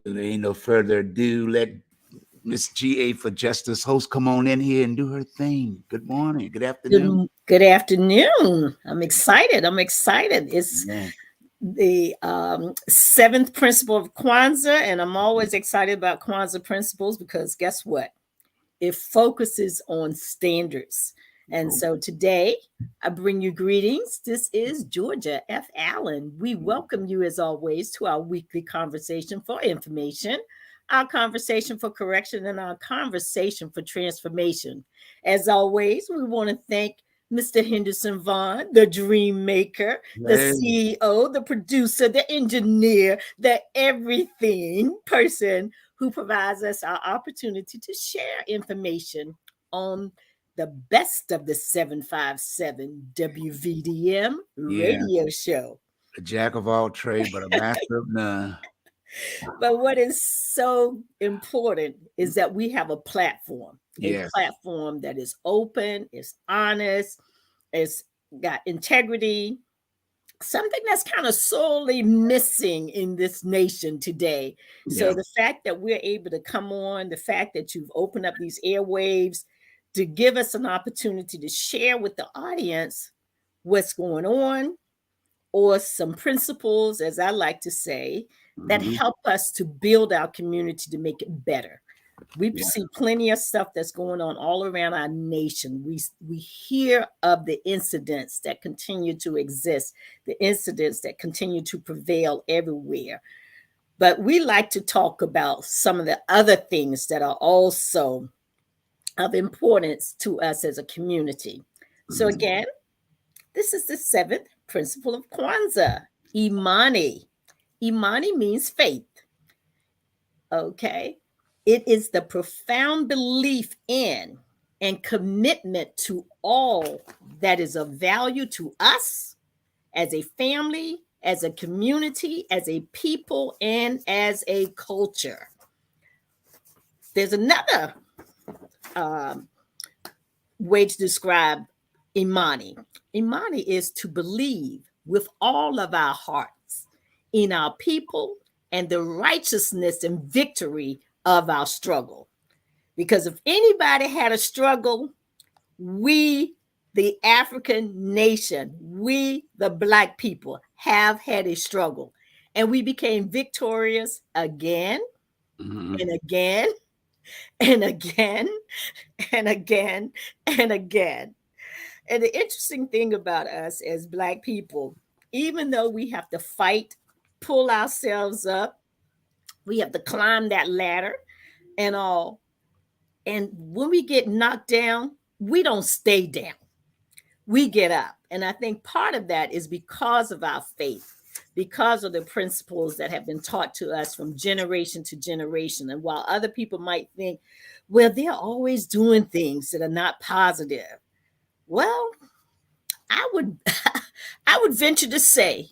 ain't no further ado. Let Miss GA for Justice host come on in here and do her thing. Good morning. Good afternoon. Good afternoon. I'm excited. It's Yeah. the seventh principle of Kwanzaa, and I'm always excited about Kwanzaa principles because guess what? It focuses on standards. And so today I bring you greetings. This is Georgia F. Allen. We welcome you as always to our weekly conversation for information, our conversation for correction, and our conversation for transformation. As always, we want to thank Mr. Henderson Vaughn, the dream maker, the Hey. CEO, the producer, the engineer, the everything person who provides us our opportunity to share information on the best of the 757 WVDM Yeah. radio show. A jack of all trades, but a master of none. But what is so important is that we have a Yes. platform that is open, is honest, it's got integrity, something that's kind of sorely missing in this nation today. So Yeah. the fact that we're able to come on, the fact that you've opened up these airwaves to give us an opportunity to share with the audience what's going on or some principles, as I like to say, that Mhm. help us to build our community to make it better. We Yeah. see plenty of stuff that's going on all around our nation. We hear of the incidents that continue to exist, the incidents that continue to prevail everywhere. But we like to talk about some of the other things that are also of importance to us as a community. So Mhm. again, this is the seventh principle of Kwanzaa, Imani. Imani means faith. Okay. It is the profound belief in and commitment to all that is of value to us as a family, as a community, as a people, and as a culture. There's another um, way to describe Imani. Imani is to believe with all of our hearts in our people and the righteousness and victory of our struggle. Because if anybody had a struggle, we, the African nation, we, the Black people, have had a struggle. And we became victorious again Mhm. and again and again and again and again. And the interesting thing about us as Black people, even though we have to fight, pull ourselves up, we have to climb that ladder and all. And when we get knocked down, we don't stay down, we get up. And I think part of that is because of our faith, because of the principles that have been taught to us from generation to generation. And while other people might think, well, they're always doing things that are not positive. Well, I would I would venture to say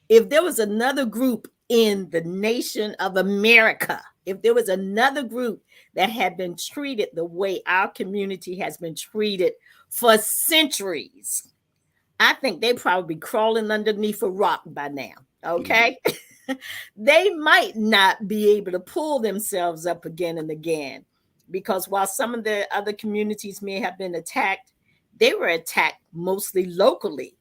if there was another group in the nation of America, if there was another group that had been treated the way our community has been treated for centuries, I think they probably be crawling underneath a rock by now. Yeah. Okay. They might not be able to pull themselves up again and again because while some of the other communities may have been attacked, they were attacked mostly locally.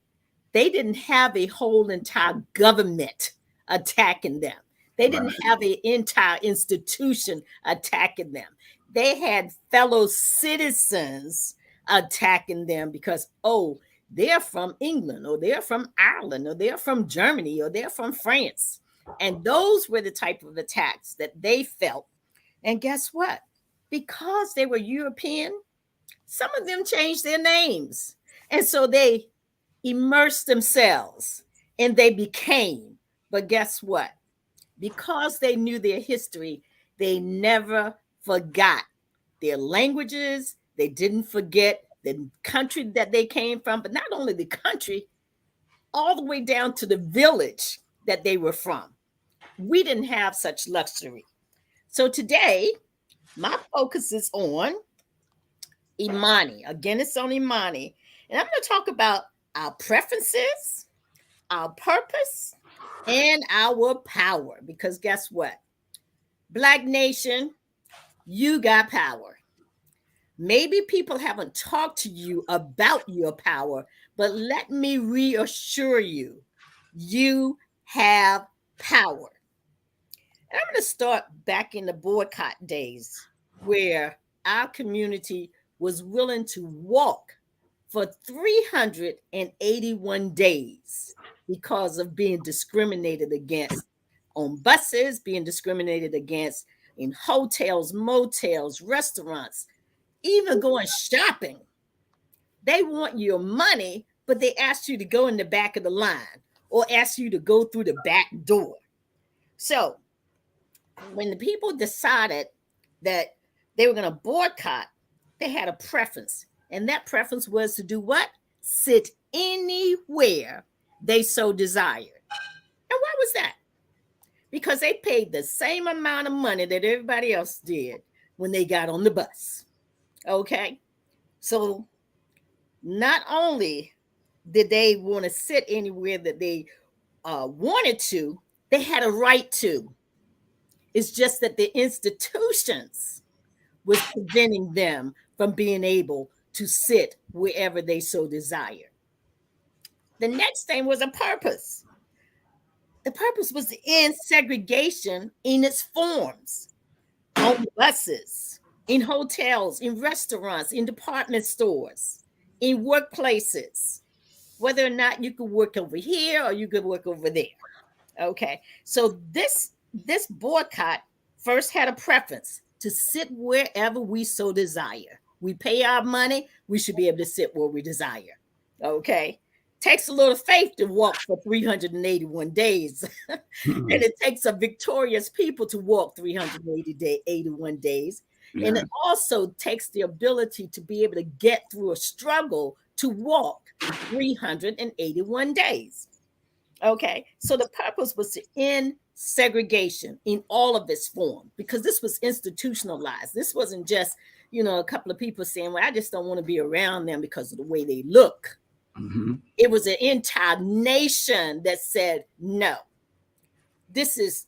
They didn't have a whole entire government attacking them. They didn't Right. have an entire institution attacking them. They had fellow citizens attacking them because, oh, they're from England or they're from Ireland or they're from Germany or they're from France. And those were the type of attacks that they felt. And guess what? Because they were European, some of them changed their names. And so they immersed themselves and they became. But guess what? Because they knew their history, they never forgot their languages. They didn't forget the country that they came from, but not only the country, all the way down to the village that they were from. We didn't have such luxury. So today, my focus is on Imani. Again, it's on Imani. And I'm going to talk about our preferences, our purpose, and our power. Because guess what? Black nation, you got power. Maybe people haven't talked to you about your power, but let me reassure you, you have power. And I'm going to start back in the boycott days where our community was willing to walk for 381 days because of being discriminated against on buses, being discriminated against in hotels, motels, restaurants, even going shopping. They want your money, but they ask you to go in the back of the line or ask you to go through the back door. So when the people decided that they were going to boycott, they had a preference. And that preference was to do what? Sit anywhere they so desired. And why was that? Because they paid the same amount of money that everybody else did when they got on the bus. Okay? So not only did they want to sit anywhere that they wanted to, they had a right to. It's just that the institutions was preventing them from being able to sit wherever they so desire. The next thing was a purpose. The purpose was to end segregation in its forms on buses, in hotels, in restaurants, in department stores, in workplaces, whether or not you could work over here or you could work over there. Okay. So this boycott first had a preference to sit wherever we so desire. We pay our money, we should be able to sit where we desire. Okay. Takes a little faith to walk for 381 days. And it takes a victorious people to walk 381 days. Yeah. And it also takes the ability to be able to get through a struggle to walk 381 days. Okay, so the purpose was to end segregation in all of its form because this was institutionalized. This wasn't just, a couple of people saying, well, I just don't want to be around them because of the way they look. Mm-hmm. It was an entire nation that said, no, this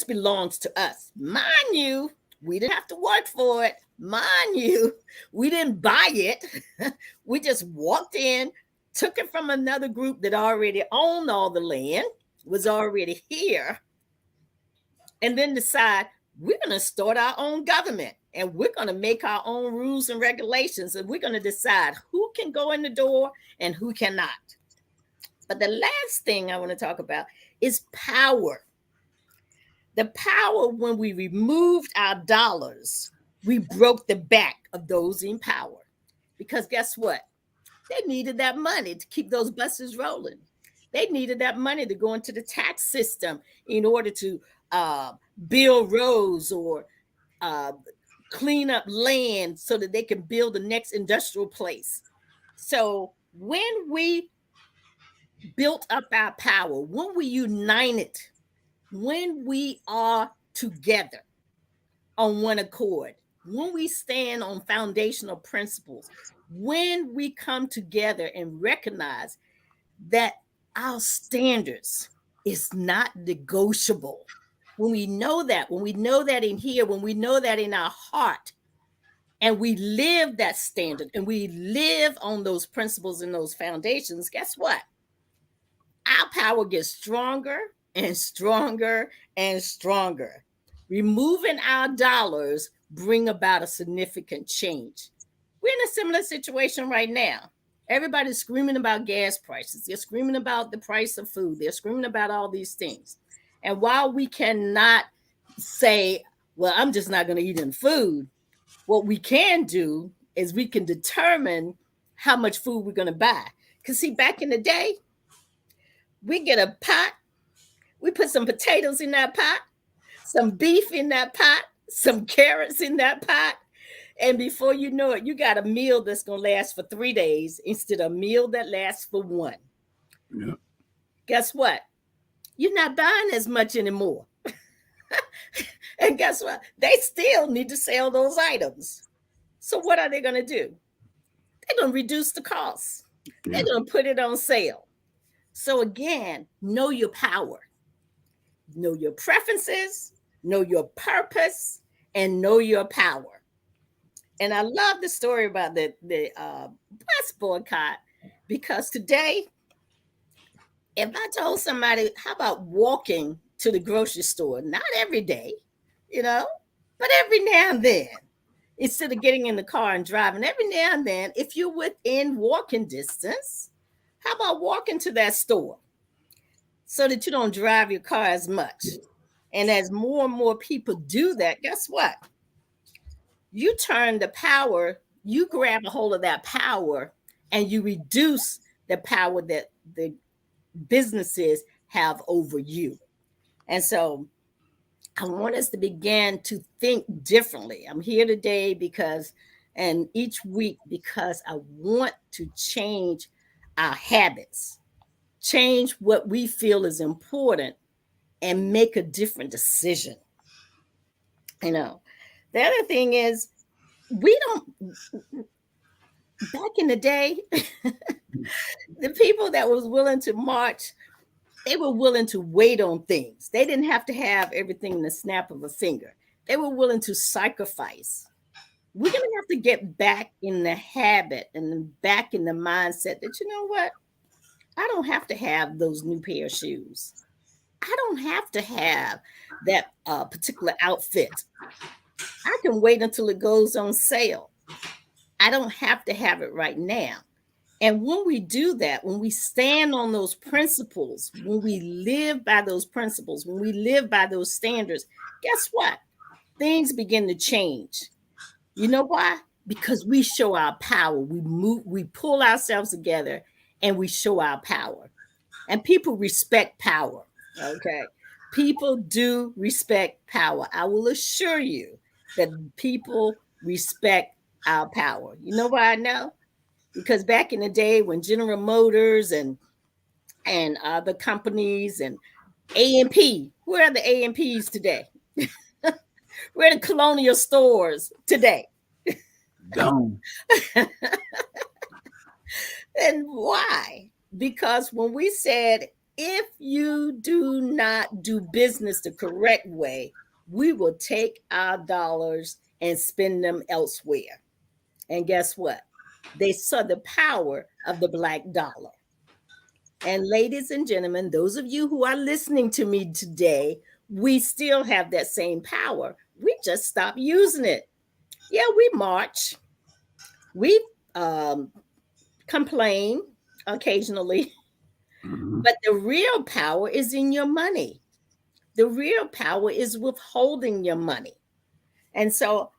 belongs to us. Mind you, we didn't have to work for it. Mind you, we didn't buy it. We just walked in, took it from another group that already owned all the land, was already here, and then decide we're going to start our own government and we're going to make our own rules and regulations and we're going to decide who can go in the door and who cannot. But the last thing I want to talk about is power. The power when we removed our dollars, we broke the back of those in power. Because guess what? They needed that money to keep those buses rolling. They needed that money to go into the tax system in order to build roads or clean up land so that they can build the next industrial place. So when we built up our power, when we united, when we are together on one accord, when we stand on foundational principles, when we come together and recognize that our standards is not negotiable, when we know that in here, when we know that in our heart, and we live that standard and we live on those principles and those foundations, guess what? Our power gets stronger and stronger and stronger. Removing our dollars bring about a significant change. We're in a similar situation right now. Everybody's screaming about gas prices. They're screaming about the price of food. They're screaming about all these things. And while we cannot say, well, I'm just not going to eat in food, what we can do is we can determine how much food we're going to buy. Because see, back in the day, we get a pot, we put some potatoes in that pot, some beef in that pot, some carrots in that pot. And before you know it, you got a meal that's going to last for 3 days instead of a meal that lasts for one. Yeah. Guess what? You're not buying as much anymore. And guess what? They still need to sell those items. So what are they going to do? They're going to reduce the cost. They're going to put it on sale. So again, know your power. Know your preferences, know your purpose, and know your power. And I love the story about the bus boycott, because today, if I told somebody, how about walking to the grocery store, not every day, you know, but every now and then, instead of getting in the car and driving, every now and then, if you're within walking distance, how about walking to that store so that you don't drive your car as much? And as more and more people do that, guess what? You turn the power, you grab a hold of that power, and you reduce the power that the businesses have over you. And so I want us to begin to think differently. I'm here today because, and each week, because I want to change our habits, change what we feel is important, and make a different decision. You know, the other thing is, we don't, back in the day, the people that was willing to march, they were willing to wait on things. They didn't have to have everything in the snap of a finger. They were willing to sacrifice. We're going to have to get back in the habit and back in the mindset that, you know what? I don't have to have those new pair of shoes. I don't have to have that particular outfit. I can wait until it goes on sale. I don't have to have it right now. And when we do that, when we stand on those principles, when we live by those principles, when we live by those standards, guess what? Things begin to change. You know why? Because we show our power. We move, we pull ourselves together, and we show our power. And people respect power. Okay. People do respect power. I will assure you that people respect our power. You know why I know? Because back in the day when General Motors and other companies and A&P, where are the A&Ps today? Where are the colonial stores today? Gone. And why? Because when we said, if you do not do business the correct way, we will take our dollars and spend them elsewhere. And guess what? They saw the power of the black dollar. And ladies and gentlemen, those of you who are listening to me today, we still have that same power. We just stopped using it. Yeah, we march. We complain occasionally, but the real power is in your money. The real power is withholding your money. And so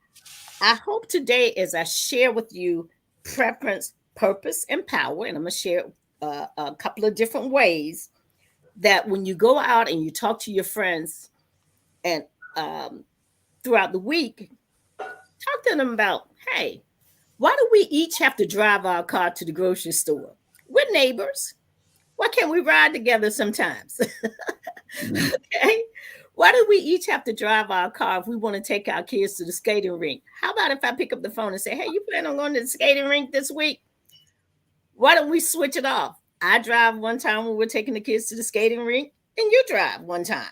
I hope today, as I share with you preference, purpose, and power, and I'm going to share a couple of different ways that when you go out and you talk to your friends and throughout the week, talk to them about, hey, why do we each have to drive our car to the grocery store? We're neighbors. Why can't we ride together sometimes? Okay. Why do we each have to drive our car if we want to take our kids to the skating rink? How about if I pick up the phone and say, hey, you plan on going to the skating rink this week? Why don't we switch it off? I drive one time when we're taking the kids to the skating rink, and you drive one time.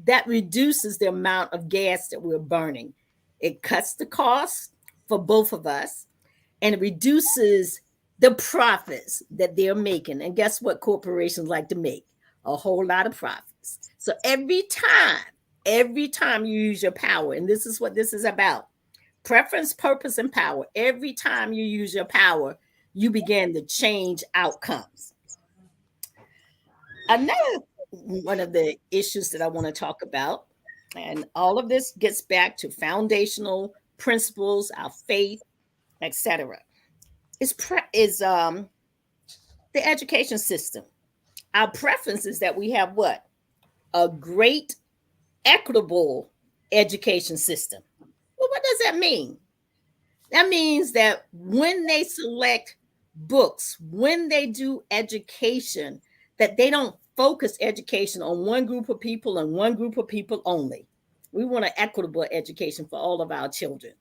That reduces the amount of gas that we're burning. It cuts the cost for both of us, and it reduces the profits that they're making. And guess what corporations like to make? A whole lot of profits. So every time you use your power, and this is what this is about, preference, purpose, and power. Every time you use your power, you begin to change outcomes. Another one of the issues that I want to talk about, and all of this gets back to foundational principles, our faith, etc., is the education system. Our preference is that we have what? A great, equitable education system. Well, what does that mean? That means that when they select books, when they do education, that they don't focus education on one group of people and one group of people only. We want an equitable education for all of our children.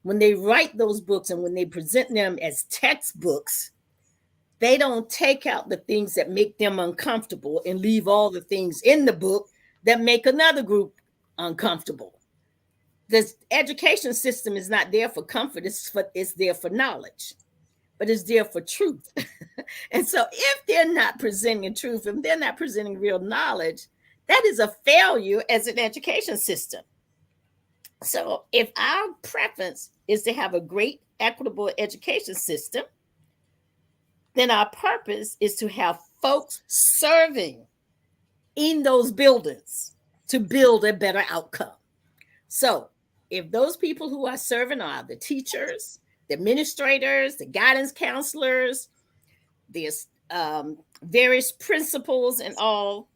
When they write those books and when they present them as textbooks, they don't take out the things that make them uncomfortable and leave all the things in the book that make another group uncomfortable. This education system is not there for comfort, it's there for knowledge, but it's there for truth. And so if they're not presenting truth, if they're not presenting real knowledge, that is a failure as an education system. So if our preference is to have a great equitable education system, then our purpose is to have folks serving in those buildings to build a better outcome. So if those people who are serving are the teachers, the administrators, the guidance counselors, the various principals and all,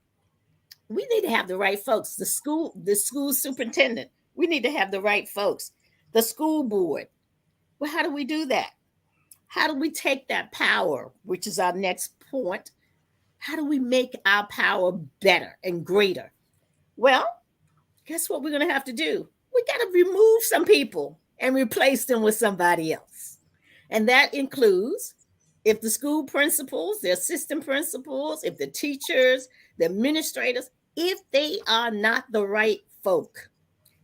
we need to have the right folks. The school superintendent, we need to have the right folks. The school board. Well, how do we do that? How do we take that power, which is our next point? How do we make our power better and greater? Well, guess what we're going to have to do? We got to remove some people and replace them with somebody else. And that includes if the school principals, the assistant principals, if the teachers, the administrators, if they are not the right folk,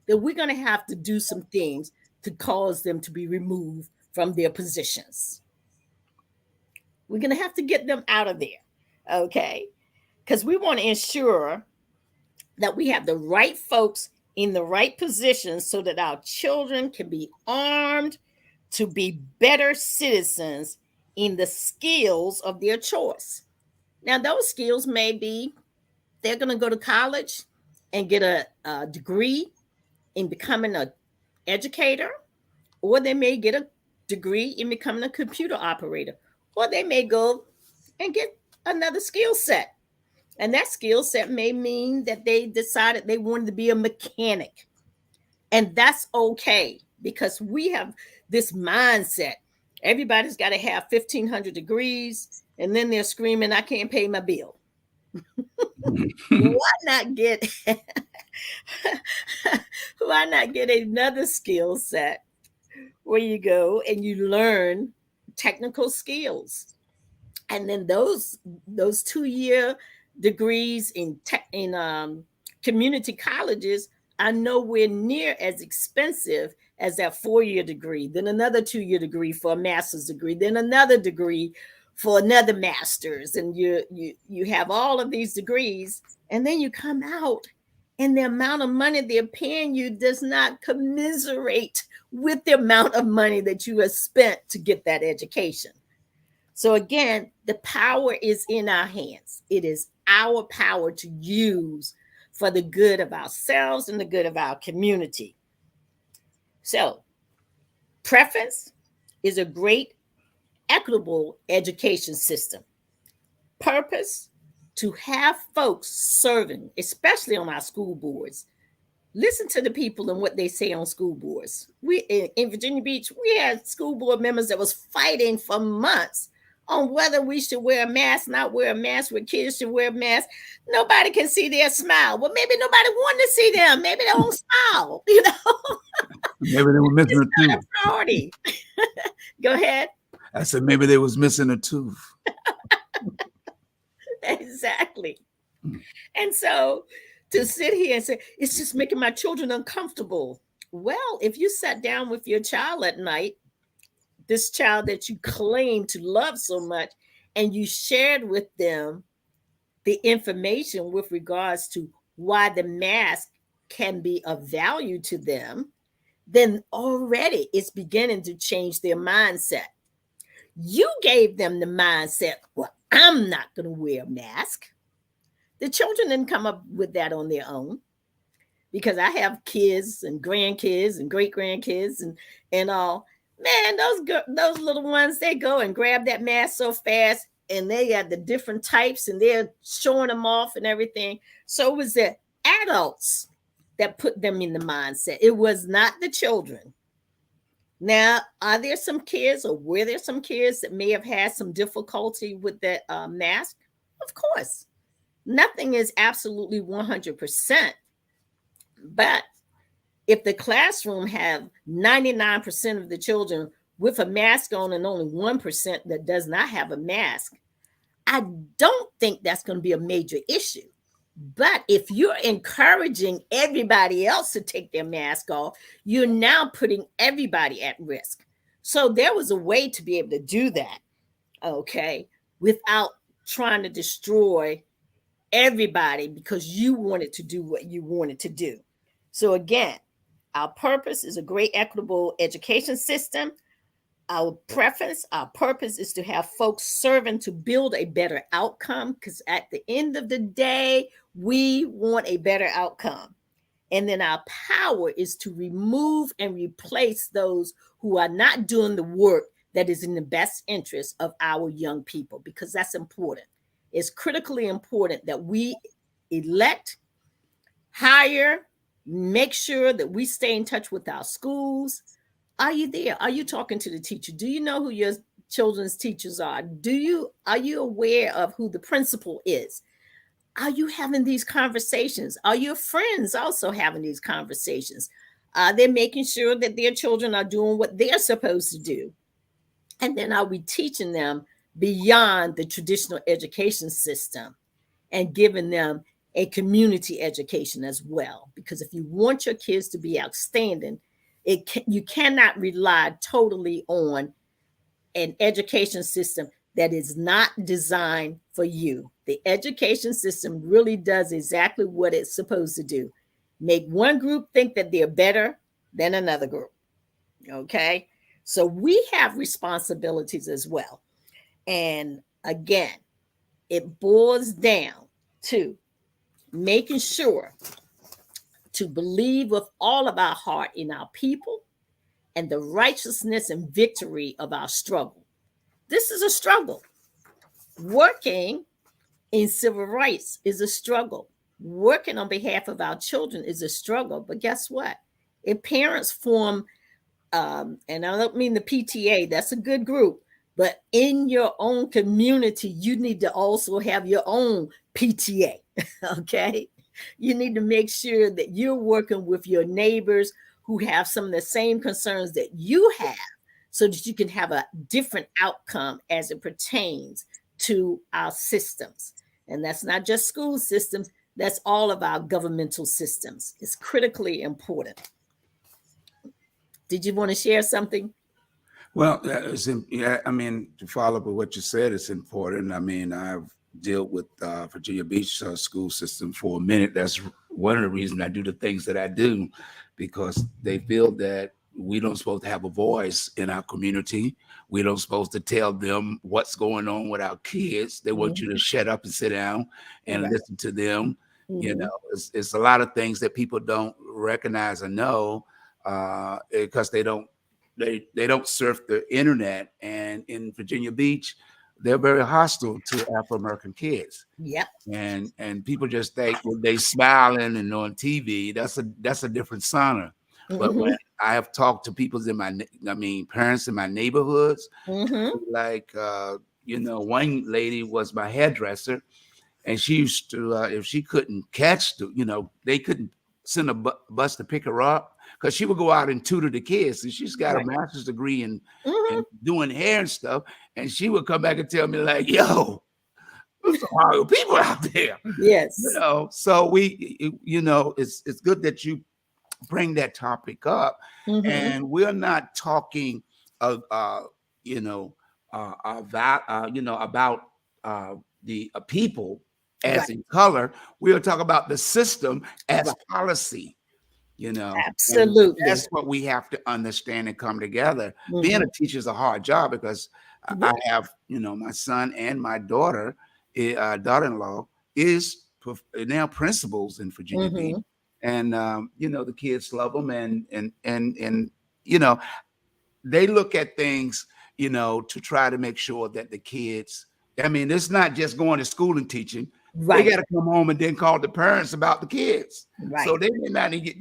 then we're going to have to do some things to cause them to be removed from their positions. We're going to have to get them out of there, okay? Because we want to ensure that we have the right folks in the right positions so that our children can be armed to be better citizens in the skills of their choice. Now, those skills may be they're going to go to college and get a degree in becoming an educator, or they may get a degree in becoming a computer operator, or they may go and get another skill set. And that skill set may mean that they decided they wanted to be a mechanic. And that's okay, because we have this mindset. Everybody's got to have 1,500 degrees, and then they're screaming, I can't pay my bill. Why not get another skill set where you go and you learn technical skills, and then those 2-year degrees in community colleges are nowhere near as expensive as that 4-year degree, then another 2-year degree for a master's degree, then another degree for another master's, and you have all of these degrees, and then you come out and the amount of money they're paying you does not commiserate with the amount of money that you have spent to get that education. So again, the power is in our hands. It is our power to use for the good of ourselves and the good of our community. So preference is a great equitable education system. Purpose, to have folks serving, especially on our school boards. Listen to the people and what they say on school boards. We in Virginia Beach, we had school board members that was fighting for months on whether we should wear a mask, not wear a mask, where kids should wear a mask. Nobody can see their smile. Well, maybe nobody wanted to see them. Maybe they don't smile, you know. Maybe they were missing a tooth. Priority. Go ahead. I said maybe they was missing a tooth. Exactly. And so to sit here and say, it's just making my children uncomfortable. Well, if you sat down with your child at night, this child that you claim to love so much, and you shared with them the information with regards to why the mask can be of value to them, then already it's beginning to change their mindset. You gave them the mindset, well, I'm not going to wear a mask. The children didn't come up with that on their own, because I have kids and grandkids and great grandkids and all. Man, those little ones, they go and grab that mask so fast, and they got the different types, and they're showing them off and everything. So it was the adults that put them in the mindset. It was not the children. Now, are there some kids, or were there some kids that may have had some difficulty with that mask? Of course. Nothing is absolutely 100%. But if the classroom have 99% of the children with a mask on and only 1% that does not have a mask, I don't think that's going to be a major issue. But if you're encouraging everybody else to take their mask off, you're now putting everybody at risk. So there was a way to be able to do that, okay, without trying to destroy everybody because you wanted to do what you wanted to do. So again, our purpose is a great equitable education system. Our purpose is to have folks serving to build a better outcome, because at the end of the day, we want a better outcome. And then our power is to remove and replace those who are not doing the work that is in the best interest of our young people, because that's important. It's critically important that we elect, hire, make sure that we stay in touch with our schools. Are you there? Are you talking to the teacher? Do you know who your children's teachers are? Are you aware of who the principal is? Are you having these conversations? Are your friends also having these conversations? They're making sure that their children are doing what they're supposed to do. And then are we teaching them beyond the traditional education system and giving them a community education as well? Because if you want your kids to be outstanding, you cannot rely totally on an education system that is not designed for you. The education system really does exactly what it's supposed to do: make one group think that they're better than another group. Okay. So we have responsibilities as well. And again, it boils down to making sure to believe with all of our heart in our people and the righteousness and victory of our struggle. This is a struggle. Working in civil rights is a struggle. Working on behalf of our children is a struggle. But guess what? If parents form, and I don't mean the PTA, that's a good group, but in your own community, you need to also have your own PTA, okay? You need to make sure that you're working with your neighbors who have some of the same concerns that you have, so that you can have a different outcome as it pertains to our systems. And that's not just school systems, that's all of our governmental systems. It's critically important. Did you want to share something? Well, yeah, I mean, to follow up with what you said, it's important. I mean, I've dealt with Virginia Beach school system for a minute. That's one of the reasons I do the things that I do, because they feel that we don't supposed to have a voice in our community. We don't supposed to tell them what's going on with our kids. They want you to shut up and sit down and listen to them. You know, it's a lot of things that people don't recognize or know because they don't surf the internet. And in Virginia Beach, they're very hostile to Afro-American kids. Yep. And people just think when they smiling and on TV, that's a different sauna. But when I have talked to people parents in my neighborhoods, like one lady was my hairdresser, and she used to if she couldn't catch they couldn't send a bus to pick her up, because she would go out and tutor the kids. And she's got a master's degree in doing hair and stuff. And she would come back and tell me, like, yo, there's some horrible people out there. Yes. So it's good that you bring that topic up. And we're not talking about the people as in color. We'll talk about the system as policy. Absolutely. And that's what we have to understand and come together. Being a teacher is a hard job, because I have, my son and my daughter-in-law is now principals in Virginia Beach, and the kids love them, and they look at things, to try to make sure that the kids. I mean, it's not just going to school and teaching. They got to come home and then call the parents about the kids. So they may not get,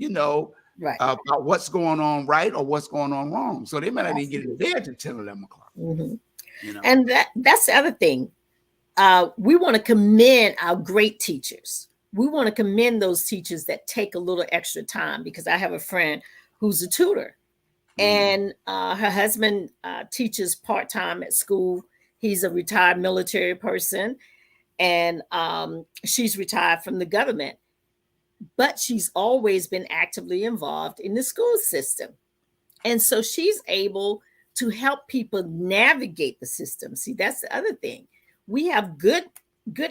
about what's going on right or what's going on wrong. So they might not even get in there to 10, 11 o'clock. And that's the other thing. We want to commend our great teachers. We want to commend those teachers that take a little extra time, because I have a friend who's a tutor, and her husband teaches part-time at school. He's a retired military person. and she's retired from the government, but she's always been actively involved in the school system. And so she's able to help people navigate the system. See, that's the other thing. We have good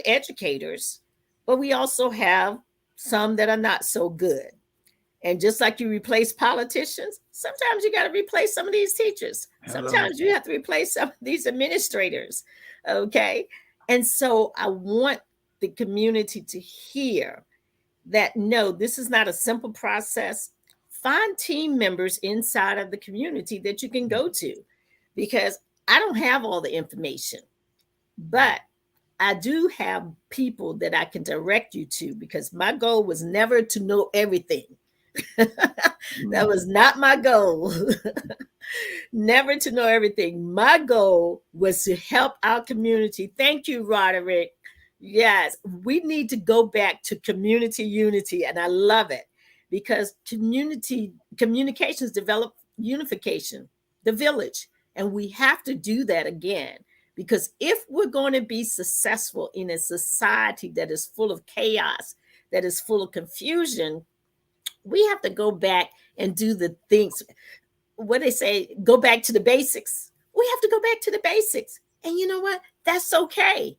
educators, but we also have some that are not so good. And just like you replace politicians, sometimes you got to replace some of these teachers. Hello. Sometimes you have to replace some of these administrators. Okay. And so I want the community to hear that no, this is not a simple process. Find team members inside of the community that you can go to, because I don't have all the information, but I do have people that I can direct you to, because my goal was never to know everything. That was not my goal. Never to know everything. My goal was to help our community. Thank you, Roderick. Yes, we need to go back to community unity, and I love it, because community communications develop unification, the village, and we have to do that again. Because if we're going to be successful in a society that is full of chaos, that is full of confusion, we have to go back and do the things. What they say, go back to the basics. We have to go back to the basics. And you know what? That's okay.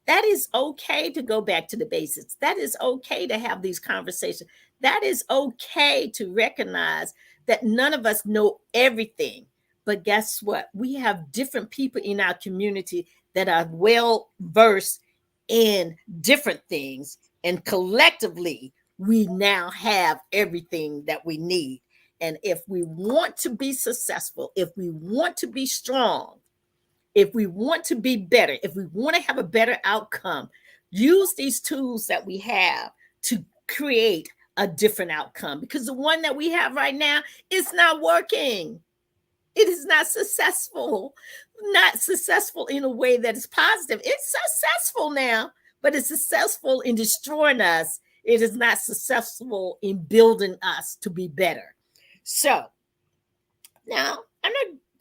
That is okay to go back to the basics. That is okay to have these conversations. That is okay to recognize that none of us know everything. But guess what? We have different people in our community that are well versed in different things. And collectively, we now have everything that we need. And if we want to be successful, if we want to be strong, if we want to be better, if we want to have a better outcome, use these tools that we have to create a different outcome, because the one that we have right now is not working. It is not successful in a way that is positive. It's successful now, but it's successful in destroying us. It is not successful in building us to be better. So now I'm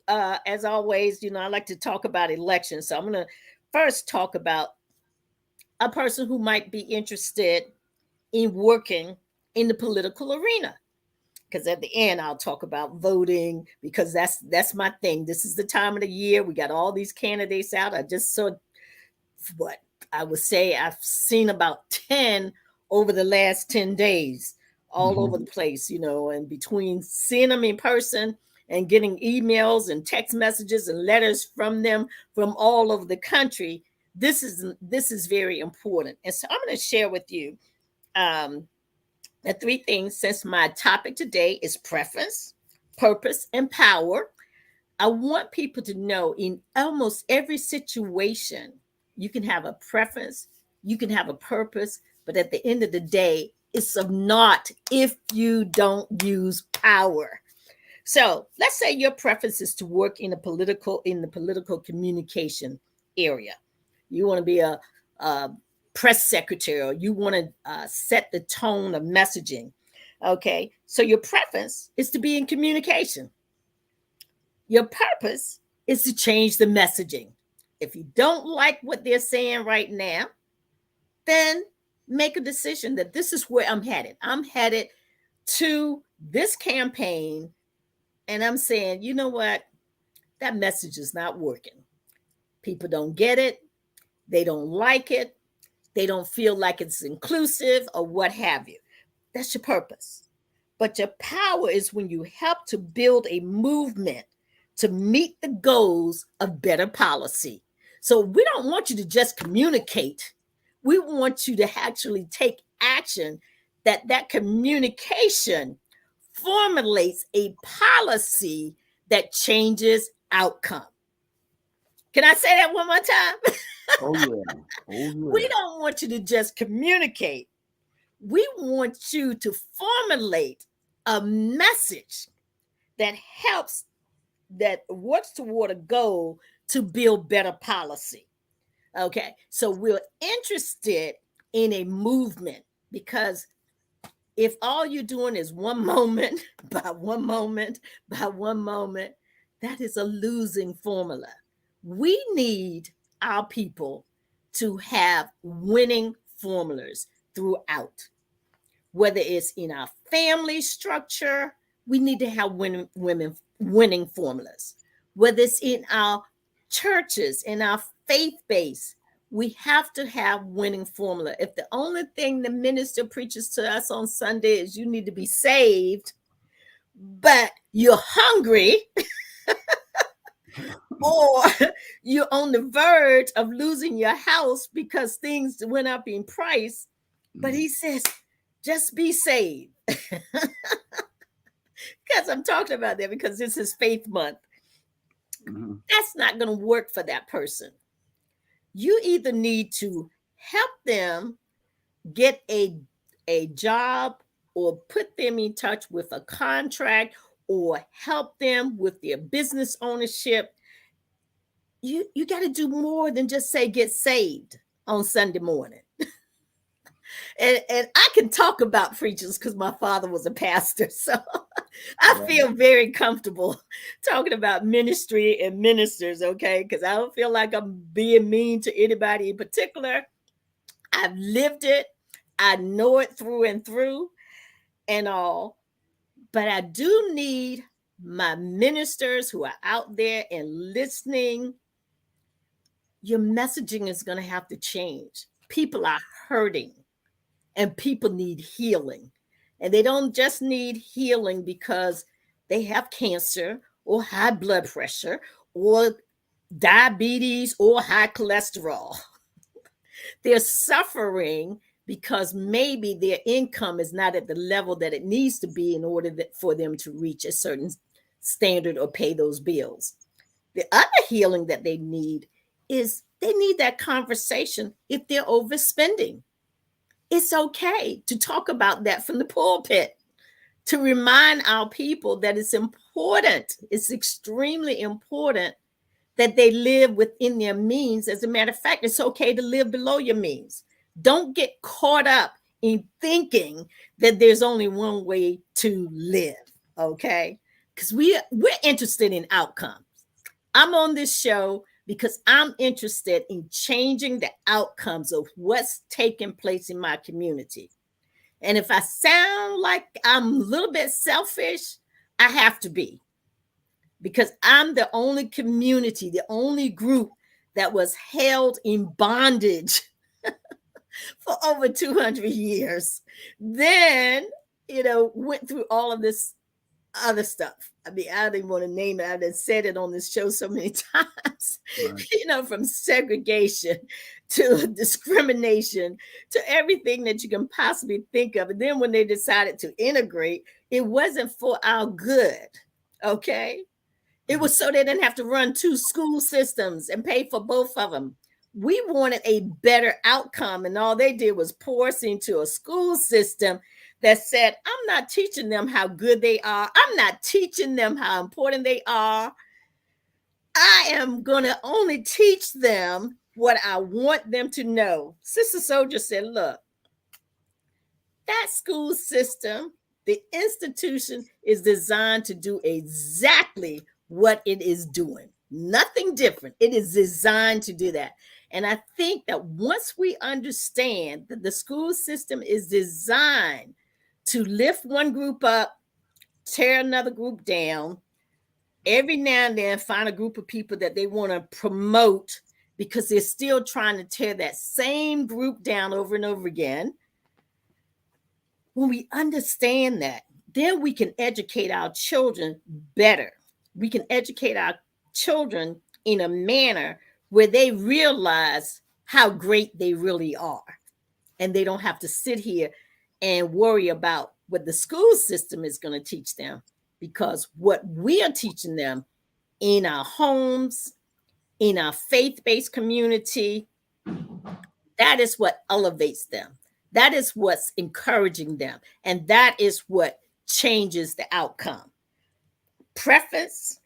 not, as always, I like to talk about elections. So I'm going to first talk about a person who might be interested in working in the political arena. Because at the end, I'll talk about voting, because that's my thing. This is the time of the year. We got all these candidates out. I just saw what I would say I've seen about 10 over the last 10 days, all over the place, and between seeing them in person and getting emails and text messages and letters from them from all over the country, this is very important. And so I'm going to share with you the three things, since my topic today is preference, purpose, and power. I want people to know in almost every situation, you can have a preference, you can have a purpose, but at the end of the day, it's of naught if you don't use power. So let's say your preference is to work in the political communication area. You want to be a press secretary, or you want to set the tone of messaging. Okay, so your preference is to be in communication. Your purpose is to change the messaging. If you don't like what they're saying right now, then make a decision that this is where I'm headed. I'm headed to this campaign, and I'm saying, you know what? That message is not working. People don't get it. They don't like it. They don't feel like it's inclusive, or what have you. That's your purpose. But your power is when you help to build a movement to meet the goals of better policy. So we don't want you to just communicate. We want you to actually take action, that communication formulates a policy that changes outcome. Can I say that one more time? Oh, yeah. Oh, yeah. We don't want you to just communicate. We want you to formulate a message that works toward a goal to build better policy. Okay, so we're interested in a movement, because if all you're doing is one moment by one moment by one moment, that is a losing formula. We need our people to have winning formulas throughout. Whether it's in our family structure, we need to have winning formulas. Whether it's in our churches, in our faith base, we have to have winning formula. If the only thing the minister preaches to us on Sunday is you need to be saved, but you're hungry, or you're on the verge of losing your house because things went up in price, but he says, just be saved. Because I'm talking about that because this is faith month. That's not going to work for that person. You either need to help them get a job or put them in touch with a contract or help them with their business ownership. You got to do more than just say get saved on Sunday morning. And I can talk about preachers because my father was a pastor. So I feel very comfortable talking about ministry and ministers, okay? Because I don't feel like I'm being mean to anybody in particular. I've lived it. I know it through and through and all. But I do need my ministers who are out there and listening. Your messaging is going to have to change. People are hurting and people need healing. And they don't just need healing because they have cancer or high blood pressure or diabetes or high cholesterol. They're suffering because maybe their income is not at the level that it needs to be in order for them to reach a certain standard or pay those bills. The other healing that they need is they need that conversation if they're overspending. It's okay to talk about that from the pulpit, to remind our people that it's important. It's extremely important that they live within their means. As a matter of fact, it's okay to live below your means. Don't get caught up in thinking that there's only one way to live, okay? Because we're interested in outcomes. I'm on this show because I'm interested in changing the outcomes of what's taking place in my community. And if I sound like I'm a little bit selfish, I have to be. Because I'm the only community, the only group that was held in bondage for over 200 years. Then, went through all of this other stuff. I mean, I didn't want to name it. I've said it on this show so many times, right. From segregation to discrimination to everything that you can possibly think of. And then when they decided to integrate, it wasn't for our good, okay? It was so they didn't have to run two school systems and pay for both of them. We wanted a better outcome, and all they did was pour us into a school system that said, I'm not teaching them how good they are. I'm not teaching them how important they are. I am going to only teach them what I want them to know. Sister Soldier said, look, that school system, the institution is designed to do exactly what it is doing. Nothing different. It is designed to do that. And I think that once we understand that the school system is designed to lift one group up, tear another group down, every now and then find a group of people that they want to promote because they're still trying to tear that same group down over and over again. When we understand that, then we can educate our children better. We can educate our children in a manner where they realize how great they really are. And they don't have to sit here and worry about what the school system is going to teach them, because what we are teaching them in our homes, in our faith-based community, that is what elevates them. That is what's encouraging them. And that is what changes the outcome. Preference,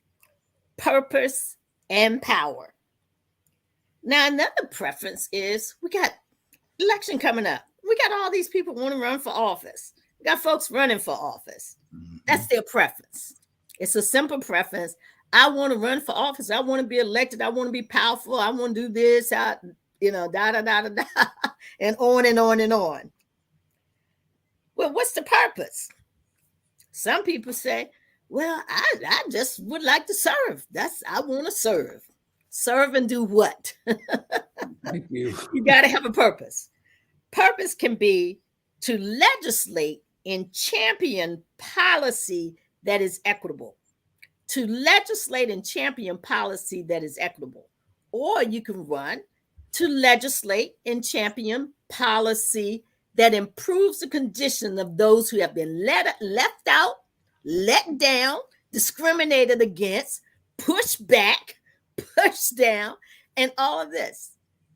purpose, and power. Now, another preference is we got election coming up. We got all these people want to run for office. We got folks running for office. That's their preference. It's a simple preference. I want to run for office. I want to be elected. I want to be powerful. I want to do this. da da da da da, and on and on and on. Well, what's the purpose? Some people say, well, I just would like to serve. I want to serve. Serve and do what? Thank you. You got to have a purpose. Purpose can be to legislate and champion policy that is equitable. To legislate and champion policy that is equitable. Or you can run to legislate and champion policy that improves the condition of those who have been left out, let down, discriminated against, pushed back, pushed down, and all of this.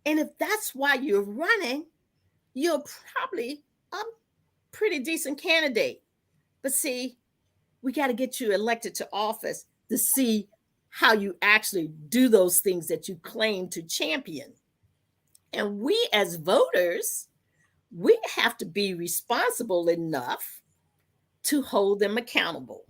And if that's why you're running, you're probably a pretty decent candidate. But see, we got to get you elected to office to see how you actually do those things that you claim to champion. And we as voters, we have to be responsible enough to hold them accountable.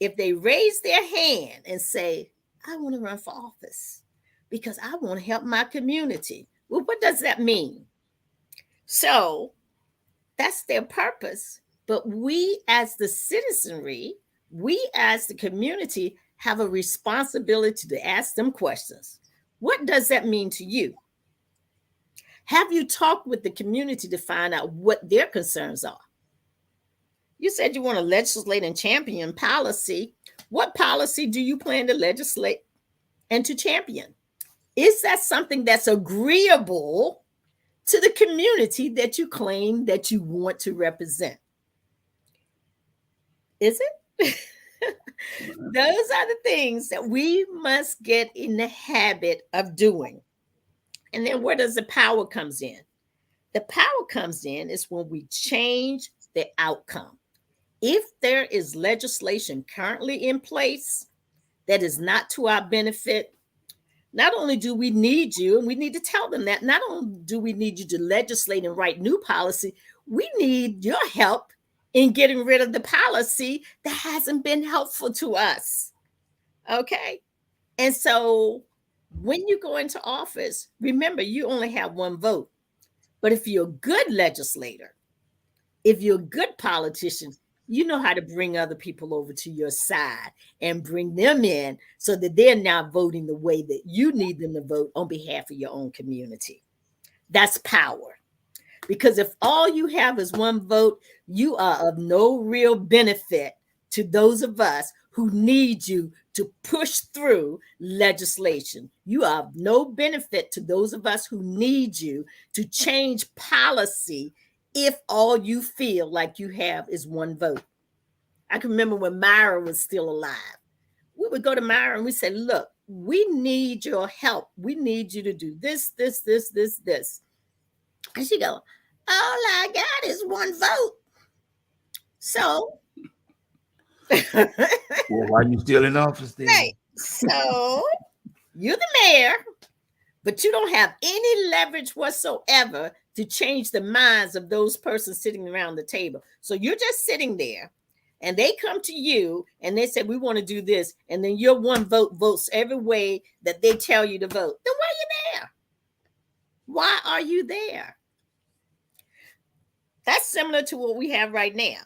If they raise their hand and say, I want to run for office because I want to help my community. Well, what does that mean? So that's their purpose. But we as the citizenry, we as the community have a responsibility to ask them questions. What does that mean to you? Have you talked with the community to find out what their concerns are? You said you want to legislate and champion policy. What policy do you plan to legislate and to champion? Is that something that's agreeable to the community that you claim that you want to represent? Is it? Those are the things that we must get in the habit of doing. And then where does the power comes in? The power comes in is when we change the outcome. If there is legislation currently in place that is not to our benefit, not only do we need you, and we need to tell them that, not only do we need you to legislate and write new policy, we need your help in getting rid of the policy that hasn't been helpful to us. Okay? And so when you go into office, remember, you only have one vote. But if you're a good legislator, if you're a good politician, you know how to bring other people over to your side and bring them in so that they're now voting the way that you need them to vote on behalf of your own community. That's power. Because if all you have is one vote, you are of no real benefit to those of us who need you to push through legislation. You are of no benefit to those of us who need you to change policy if all you feel like you have is one vote. I can remember when Myra was still alive. We would go to Myra and we said, look, we need your help. We need you to do this, this, this, this, this. And she go, all I got is one vote. So Well, why are you still in office then? right. So you're the mayor, but you don't have any leverage whatsoever to change the minds of those persons sitting around the table. So you're just sitting there and they come to you and they say, we want to do this. And then your one vote votes every way that they tell you to vote. Then why are you there? Why are you there? That's similar to what we have right now.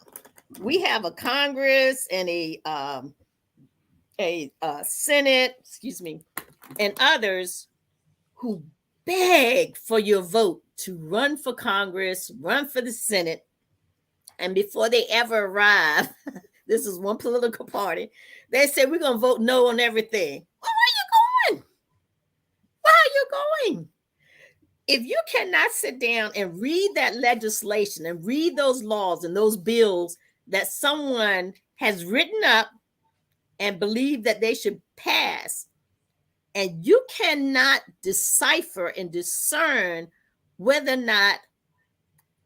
We have a Congress and a Senate, and others who beg for your vote to run for Congress, run for the Senate. And before they ever arrive, this is one political party, they say, we're going to vote no on everything. Well, where are you going? Where are you going? If you cannot sit down and read that legislation and read those laws and those bills that someone has written up and believe that they should pass, and you cannot decipher and discern whether or not,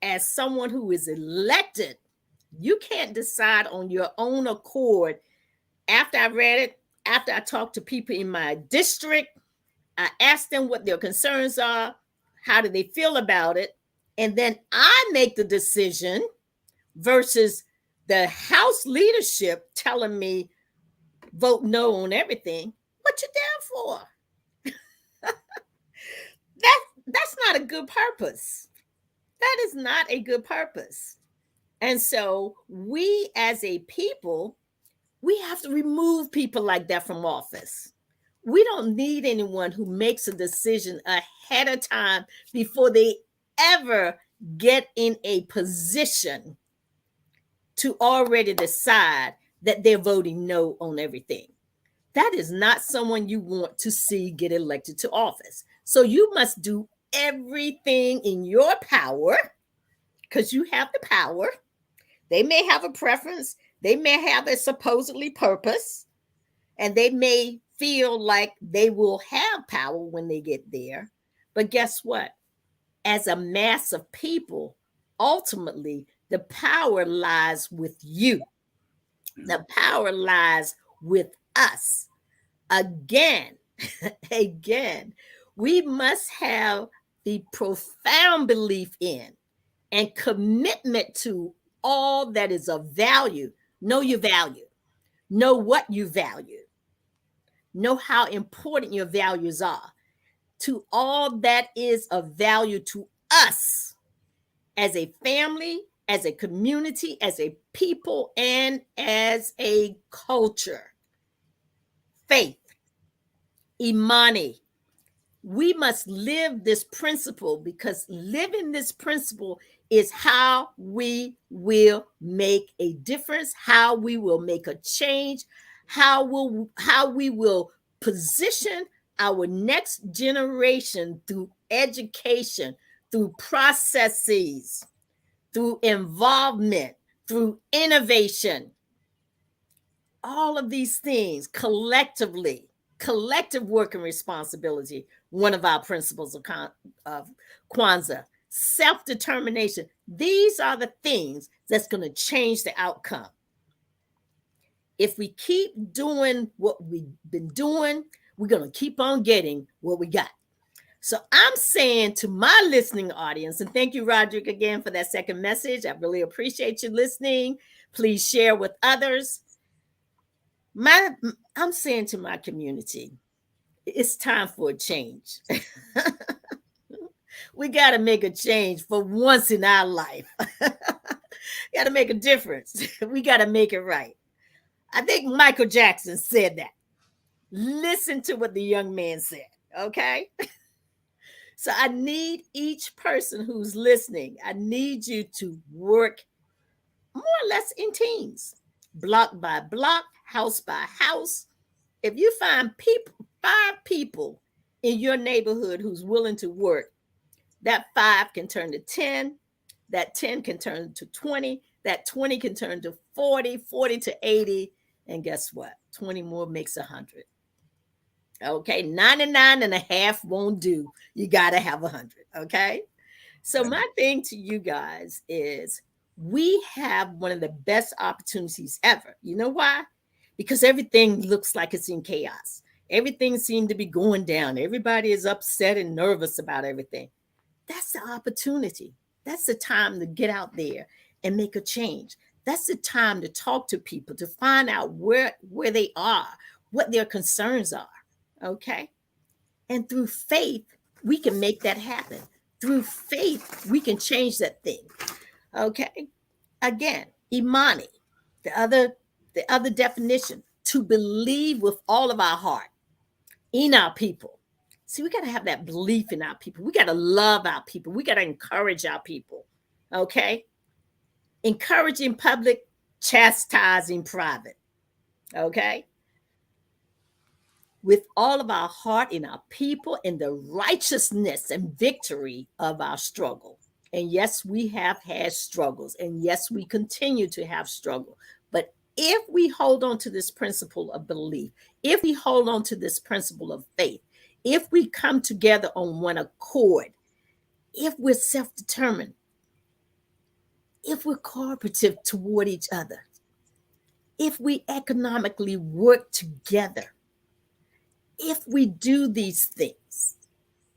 as someone who is elected, you can't decide on your own accord. After I read it, after I talked to people in my district, I asked them what their concerns are, how do they feel about it, and then I make the decision versus the House leadership telling me vote no on everything. What you down for? That's not a good purpose. That is not a good purpose. And so we as a people, we have to remove people like that from office. We don't need anyone who makes a decision ahead of time before they ever get in a position to already decide that they're voting no on everything. That is not someone you want to see get elected to office. So you must do everything in your power because you have the power. They may have a preference, they may have a supposedly purpose, and they may feel like they will have power when they get there. But guess what? As a mass of people, ultimately, the power lies with you. The power lies with us. Again, again, we must have the profound belief in and commitment to all that is of value. Know your value, know what you value, know how important your values are to all that is of value to us as a family, as a community, as a people, and as a culture. Faith, Imani. We must live this principle because living this principle is how we will make a difference, how we will make a change, how we will position our next generation through education, through processes, through involvement, through innovation. All of these things collectively, collective work and responsibility, one of our principles of Kwanzaa, self-determination. These are the things that's going to change the outcome. If we keep doing what we've been doing, we're going to keep on getting what we got. So I'm saying to my listening audience, and thank you, Roderick, again for that second message. I really appreciate you listening. Please share with others. I'm saying to my community, it's time for a change. We got to make a change for once in our life. Got to make a difference. We got to make it right. I think Michael Jackson said that. Listen to what the young man said, okay? So I need each person who's listening, I need you to work more or less in teams, block by block, house by house. If you find people, 5 people in your neighborhood who's willing to work, that 5 can turn to 10, that 10 can turn to 20, that 20 can turn to 40, 40 to 80, and guess what? 20 more makes 100. Okay, 99 and a half won't do. You got to have 100. Okay. So my thing to you guys is we have one of the best opportunities ever. You know why? Because everything looks like it's in chaos. Everything seems to be going down. Everybody is upset and nervous about everything. That's the opportunity. That's the time to get out there and make a change. That's the time to talk to people, to find out where they are, what their concerns are. Okay. And through faith, we can make that happen. Through faith, we can change that thing. Okay. Again, Imani, the other definition, to believe with all of our heart in our people. See, we got to have that belief in our people. We got to love our people. We got to encourage our people. Okay. Encourage in public, chastise in private. Okay. With all of our heart in our people and the righteousness and victory of our struggle. And yes, we have had struggles. And yes, we continue to have struggle. But if we hold on to this principle of belief, if we hold on to this principle of faith, if we come together on one accord, if we're self-determined, if we're cooperative toward each other, if we economically work together, if we do these things,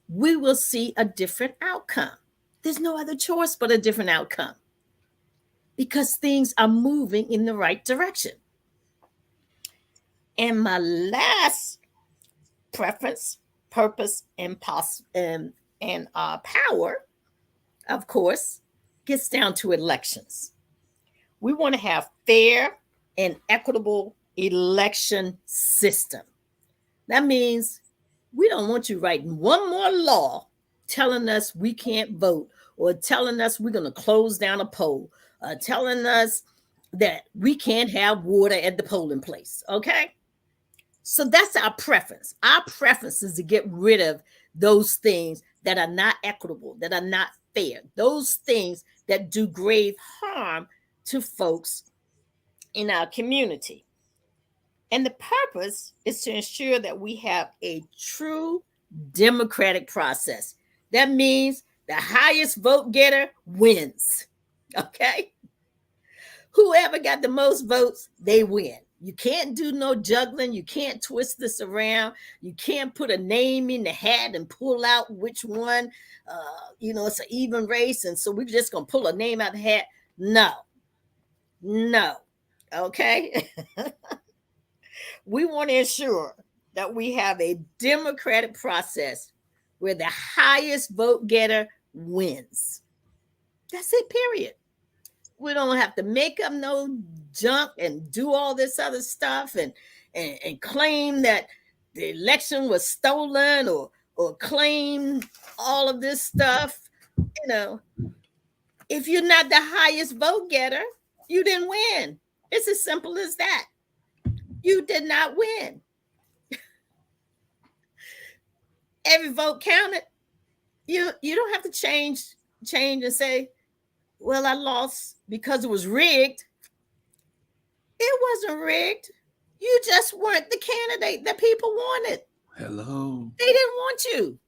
we will see a different outcome. There's no other choice but a different outcome because things are moving in the right direction. And my last preference, purpose, and And power, of course, gets down to elections. We want to have fair and equitable election system. That means we don't want you writing one more law telling us we can't vote, or telling us we're going to close down a poll, telling us that we can't have water at the polling place. Okay. So that's our preference. Our preference is to get rid of those things that are not equitable, that are not fair, those things that do grave harm to folks in our community. And the purpose is to ensure that we have a true democratic process. That means the highest vote getter wins. Okay? Whoever got the most votes, they win. You can't do no juggling. You can't twist this around. You can't put a name in the hat and pull out which one. It's an even race. And so we're just going to pull a name out of the hat. No, no. Okay. We want to ensure that we have a democratic process where the highest vote getter wins. That's it, period. We don't have to make up no junk and do all this other stuff and claim that the election was stolen, or claim all of this stuff. If you're not the highest vote getter, you didn't win. It's as simple as that. You did not win. Every vote counted. You don't have to change and say, well, I lost because it was rigged. It wasn't rigged. You just weren't the candidate that people wanted. Hello. They didn't want you.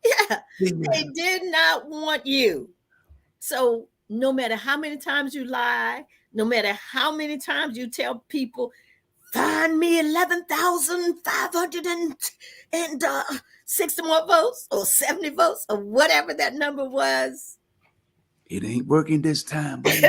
Yeah, they did not want you. So no matter how many times you lie, no matter how many times you tell people, find me 11,560 more votes, or 70 votes, or whatever that number was. It ain't working this time, buddy.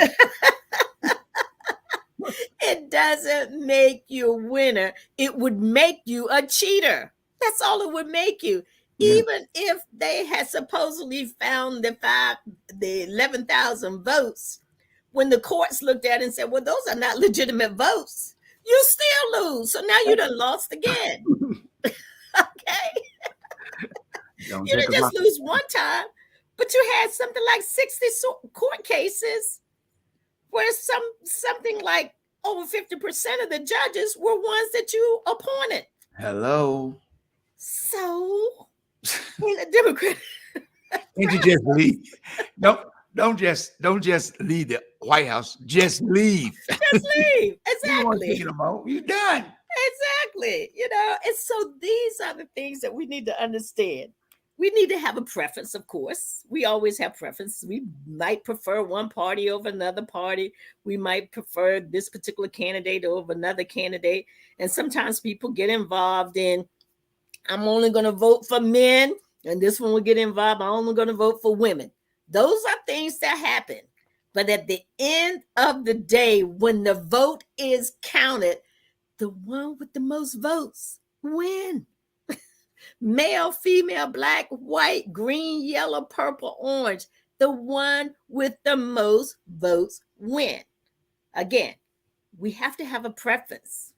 It doesn't make you a winner. It would make you a cheater. That's all it would make you. Yeah. Even if they had supposedly found the 11,000 votes, when the courts looked at it and said, well, those are not legitimate votes, you still lose. So now you done lost again. Okay. You didn't just lose one time, but you had something like 60 court cases where something like over 50% of the judges were ones that you appointed. Hello. So, in a Democrat, can't you just leave? Don't just leave the White House. Just leave. Just leave. Exactly. You're done. Exactly. And so these are the things that we need to understand. We need to have a preference, of course. We always have preference. We might prefer one party over another party. We might prefer this particular candidate over another candidate. And sometimes people get involved in, I'm only going to vote for men, and this one will get involved, I'm only going to vote for women. Those are things that happen. But at the end of the day, when the vote is counted, the one with the most votes win. Male, female, black, white, green, yellow, purple, orange. The one with the most votes win. Again, we have to have a preference.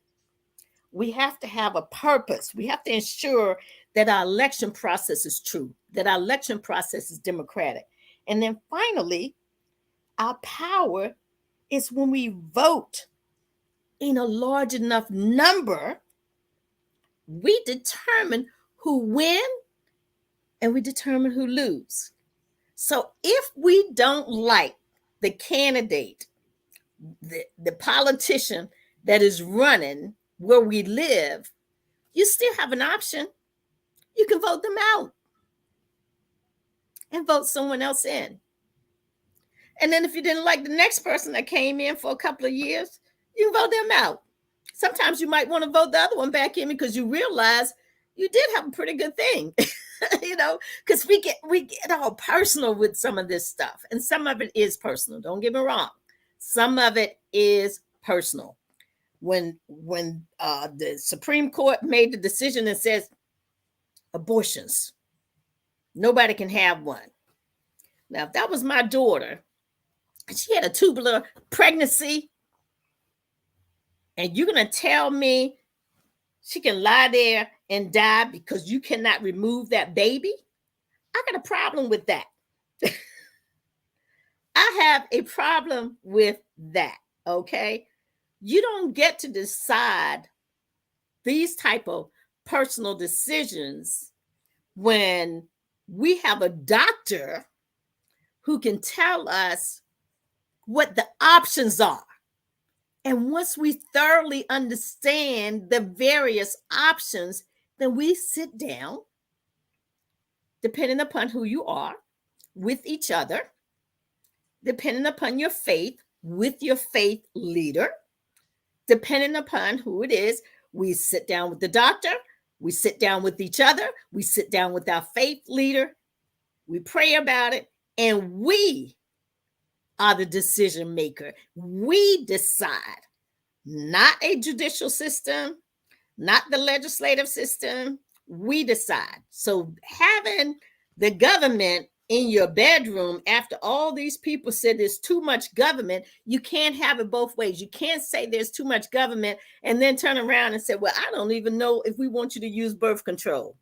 We have to have a purpose. We have to ensure that our election process is true, that our election process is democratic. And then finally, our power is when we vote in a large enough number, we determine who win and we determine who lose. So if we don't like the candidate, the politician that is running where we live, you still have an option. You can vote them out and vote someone else in. And then if you didn't like the next person that came in for a couple of years, you can vote them out. Sometimes you might want to vote the other one back in because you realize you did have a pretty good thing, because we get all personal with some of this stuff. And some of it is personal. Don't get me wrong. Some of it is personal. When the Supreme Court made the decision that says abortions, Nobody can have one. Now, if that was my daughter, and she had a tubular pregnancy, and you're going to tell me she can lie there and die because you cannot remove that baby? I got a problem with that. I have a problem with that. Okay. You don't get to decide these type of personal decisions when we have a doctor who can tell us what the options are. And once we thoroughly understand the various options, then we sit down, depending upon who you are, with each other, depending upon your faith, with your faith leader, depending upon who it is. We sit down with the doctor, we sit down with each other, we sit down with our faith leader, we pray about it, and we are the decision maker. We decide, not a judicial system, not the legislative system. We decide. So having the government in your bedroom after all these people said there's too much government, you can't have it both ways. You can't say there's too much government and then turn around and say, well, I don't even know if we want you to use birth control.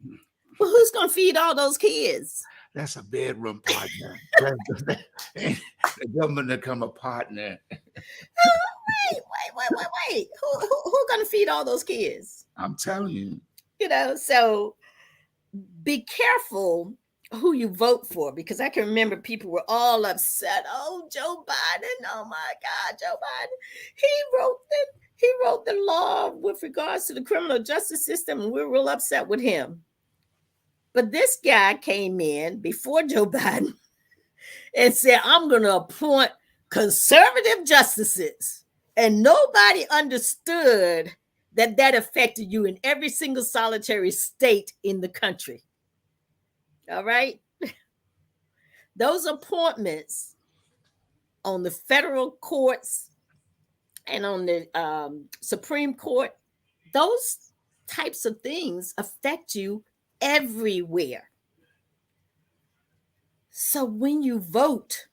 Well, who's going to feed all those kids? That's a bedroom partner. The government become a partner. Wait. Who's going to feed all those kids? I'm telling you. You know, so be careful who you vote for, because I can remember people were all upset. Oh, Joe Biden. Oh my God, Joe Biden. He wrote the law with regards to the criminal justice system, and we're real upset with him. But this guy came in before Joe Biden and said, I'm going to appoint conservative justices. And nobody understood that affected you in every single solitary state in the country. All right. Those appointments on the federal courts and on the Supreme Court, those types of things affect you everywhere. So when you vote,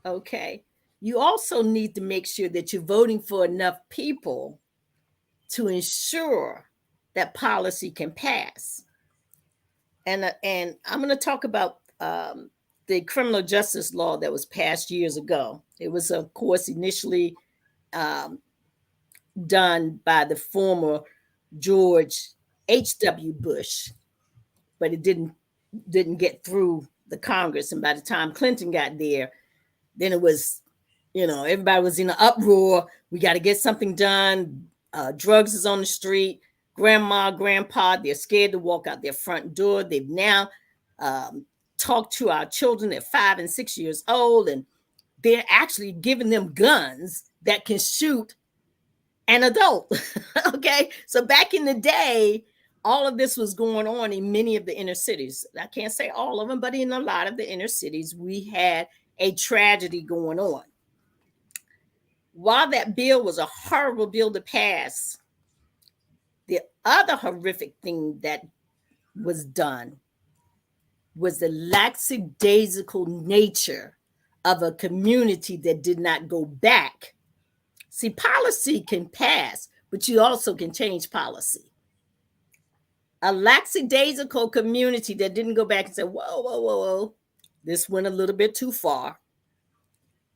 okay, you also need to make sure that you're voting for enough people to ensure that policy can pass. And I'm going to talk about the criminal justice law that was passed years ago. It was, of course, initially done by the former George H.W. Bush, but it didn't get through the Congress. And by the time Clinton got there, then it was, everybody was in an uproar. We got to get something done. Drugs is on the street. Grandma, grandpa, they're scared to walk out their front door. They've now talked to our children at 5 and 6 years old, and they're actually giving them guns that can shoot an adult. Okay. So back in the day, all of this was going on in many of the inner cities. I can't say all of them, but in a lot of the inner cities, we had a tragedy going on. While that bill was a horrible bill to pass, the other horrific thing that was done was the lackadaisical nature of a community that did not go back. See, policy can pass, but you also can change policy. A lackadaisical community that didn't go back and say, whoa, this went a little bit too far.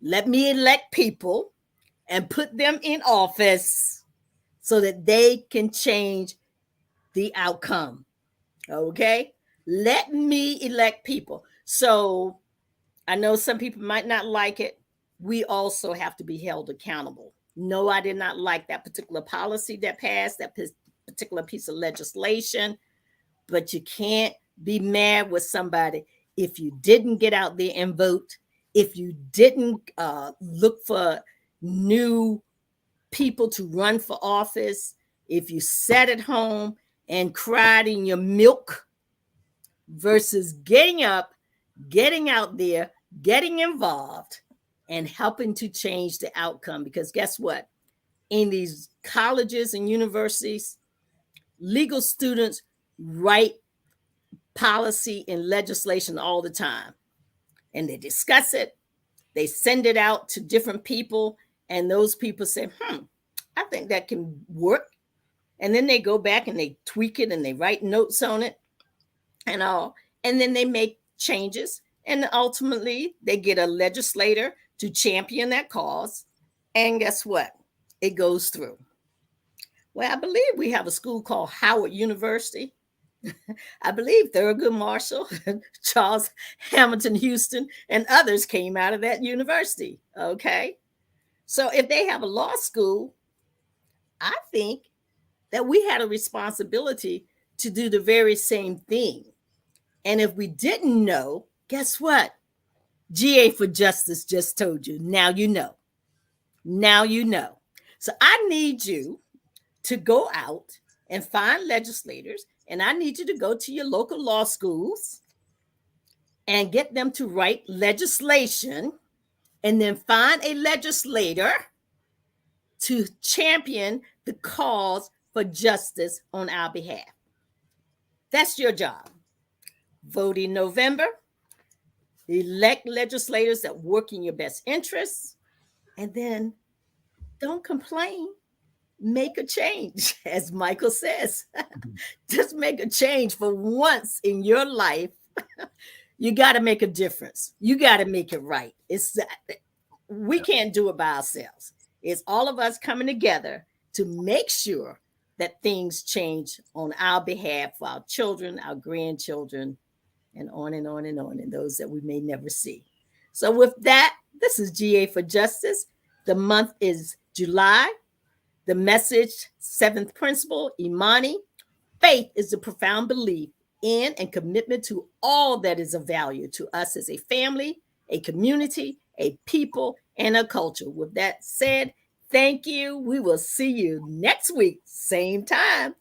Let me elect people and put them in office so that they can change the outcome. Okay? Let me elect people. So I know some people might not like it. We also have to be held accountable. No, I did not like that particular policy that passed, that particular piece of legislation, but you can't be mad with somebody if you didn't get out there and vote, if you didn't look for new people to run for office, if you sat at home and cried in your milk versus getting up, getting out there, getting involved, and helping to change the outcome. Because guess what? In these colleges and universities, legal students write policy and legislation all the time. And they discuss it, they send it out to different people, and those people say, I think that can work. And then they go back and they tweak it and they write notes on it and all. And then they make changes. And ultimately, they get a legislator to champion that cause. And guess what? It goes through. Well, I believe we have a school called Howard University. I believe Thurgood Marshall, Charles Hamilton Houston, and others came out of that university. Okay. So if they have a law school, I think that we had a responsibility to do the very same thing. And if we didn't know, guess what? GA for Justice just told you. Now you know. Now you know. So I need you to go out and find legislators, and I need you to go to your local law schools and get them to write legislation, and then find a legislator to champion the cause for justice on our behalf. That's your job. Vote in November. Elect legislators that work in your best interests. And then don't complain. Make a change, as Michael says. Just make a change for once in your life. You got to make a difference. You got to make it right. We can't do it by ourselves. It's all of us coming together to make sure that things change on our behalf for our children, our grandchildren, and on and on and on, and those that we may never see. So with that, this is GA for Justice. The month is July. The message, seventh principle, Imani. Faith is the profound belief in and commitment to all that is of value to us as a family, a community, a people, and a culture. With that said, thank you. We will see you next week, same time.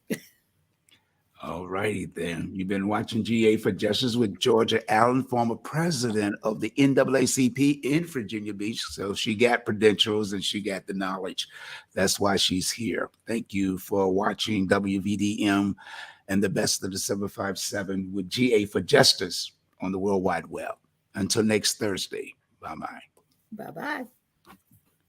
All righty then. You've been watching GA for Justice with Georgia Allen, former president of the NAACP in Virginia Beach. So she got credentials and she got the knowledge. That's why she's here. Thank you for watching WVDM and the best of the 757 with GA for Justice on the World Wide Web. Until next Thursday. Bye-bye. Bye-bye.